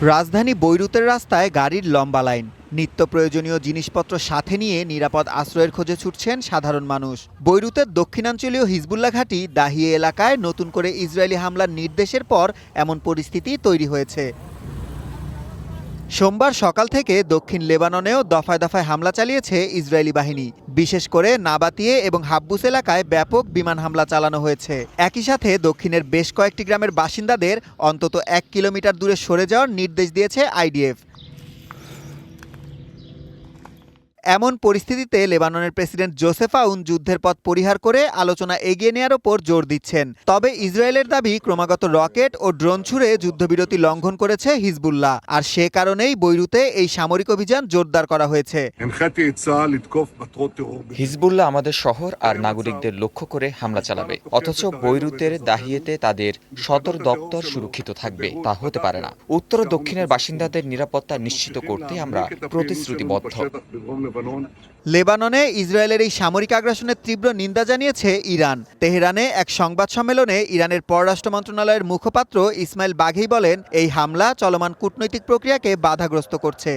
রাজধানী বৈরুতের রাস্তায় গাড়ির লম্বা লাইন, নিত্য প্রয়োজনীয় জিনিসপত্র সাথে নিয়ে নিরাপদ আশ্রয়ের খোঁজে ছুটছেন সাধারণ মানুষ। বৈরুতের দক্ষিণাঞ্চলীয় হিজবুল্লাহ ঘাঁটি দাহিয়ে এলাকায় নতুন করে ইসরায়েলি হামলার নির্দেশের পর এমন পরিস্থিতি তৈরি হয়েছে। সোমবার সকাল থেকে দক্ষিণ লেবাননেও দফায় দফায় হামলা চালিয়েছে ইসরায়েলি বাহিনী। বিশেষ করে নাবাতিয়ে এবং হাব্বুস এলাকায় ব্যাপক বিমান হামলা চালানো হয়েছে। একই সাথে দক্ষিণের বেশ কয়েকটি গ্রামের বাসিন্দাদের অন্তত 1 কিলোমিটার দূরে সরে যাওয়ার নির্দেশ দিয়েছে আইডিএফ। এমন পরিস্থিতিতে লেবাননের প্রেসিডেন্ট জোসেফ আউন যুদ্ধের পথ পরিহার করে আলোচনা এগিয়ে নেওয়ার ওপর জোর দিচ্ছেন। তবে ইসরায়েলের দাবি ক্রমাগত রকেট ও ড্রোন ছুড়ে যুদ্ধবিরতি লঙ্ঘন করেছে হিজবুল্লাহ, আর সে কারণেই বৈরুতে এই সামরিক অভিযান জোরদার করা হয়েছে। হিজবুল্লাহ আমাদের শহর আর নাগরিকদের লক্ষ্য করে হামলা চালাবে, অথচ বৈরুতের দাহিয়েতে তাদের সদর দপ্তর সুরক্ষিত থাকবে, তা হতে পারে না। উত্তর ও দক্ষিণের বাসিন্দাদের নিরাপত্তা নিশ্চিত করতে আমরা প্রতিশ্রুতিবদ্ধ। লেবাননে ইসরায়েলের এই সামরিক আগ্রাসনের তীব্র নিন্দা জানিয়েছে ইরান। তেহরানে এক সংবাদ সম্মেলনে ইরানের পররাষ্ট্র মন্ত্রণালয়ের মুখপাত্র ইসমাইল বাঘেই বলেন, এই হামলা চলমান কূটনৈতিক প্রক্রিয়াকে বাধাগ্রস্ত করছে।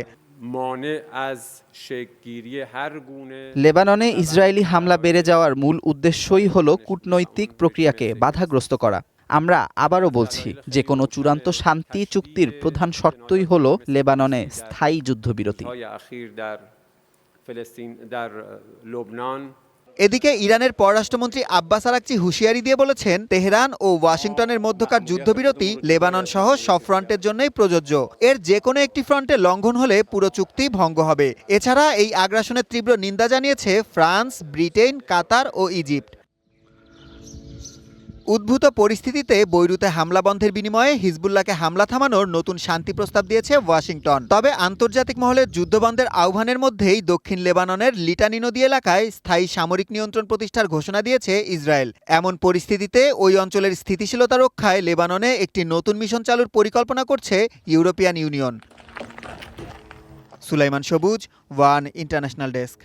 লেবাননে ইসরায়েলি হামলা বেড়ে যাওয়ার মূল উদ্দেশ্যই হল কূটনৈতিক প্রক্রিয়াকে বাধাগ্রস্ত করা। আমরা আবারও বলছি, যে কোনো চূড়ান্ত শান্তি চুক্তির প্রধান শর্তই হল লেবাননে স্থায়ী যুদ্ধবিরতি। এদিকে ইরানের পররাষ্ট্রমন্ত্রী আব্বাস আরাকচি হুঁশিয়ারি দিয়ে বলেছেন, তেহরান ও ওয়াশিংটনের মধ্যকার যুদ্ধবিরতি লেবানন সহ সব ফ্রন্টের জন্যই প্রযোজ্য। এর যে কোনো একটি ফ্রন্টে লঙ্ঘন হলে পুরো চুক্তি ভঙ্গ হবে। এছাড়া এই আগ্রাসনের তীব্র নিন্দা জানিয়েছে ফ্রান্স, ব্রিটেন, কাতার ও ইজিপ্ট। উদ্ভূত পরিস্থিতিতে বৈরুতে হামলা বন্ধের বিনিময়ে হিজবুল্লাহকে হামলা থামানোর নতুন শান্তি প্রস্তাব দিয়েছে ওয়াশিংটন। তবে আন্তর্জাতিক মহলের যুদ্ধবন্ধের আহ্বানের মধ্যেই দক্ষিণ লেবাননের লিটানি নদী এলাকায় স্থায়ী সামরিক নিয়ন্ত্রণ প্রতিষ্ঠার ঘোষণা দিয়েছে ইসরায়েল। এমন পরিস্থিতিতে ওই অঞ্চলের স্থিতিশীলতা রক্ষায় লেবাননে একটি নতুন মিশন চালুর পরিকল্পনা করছে ইউরোপিয়ান ইউনিয়ন। সুলাইমান সবুজ, ওয়ান ইন্টারন্যাশনাল ডেস্ক।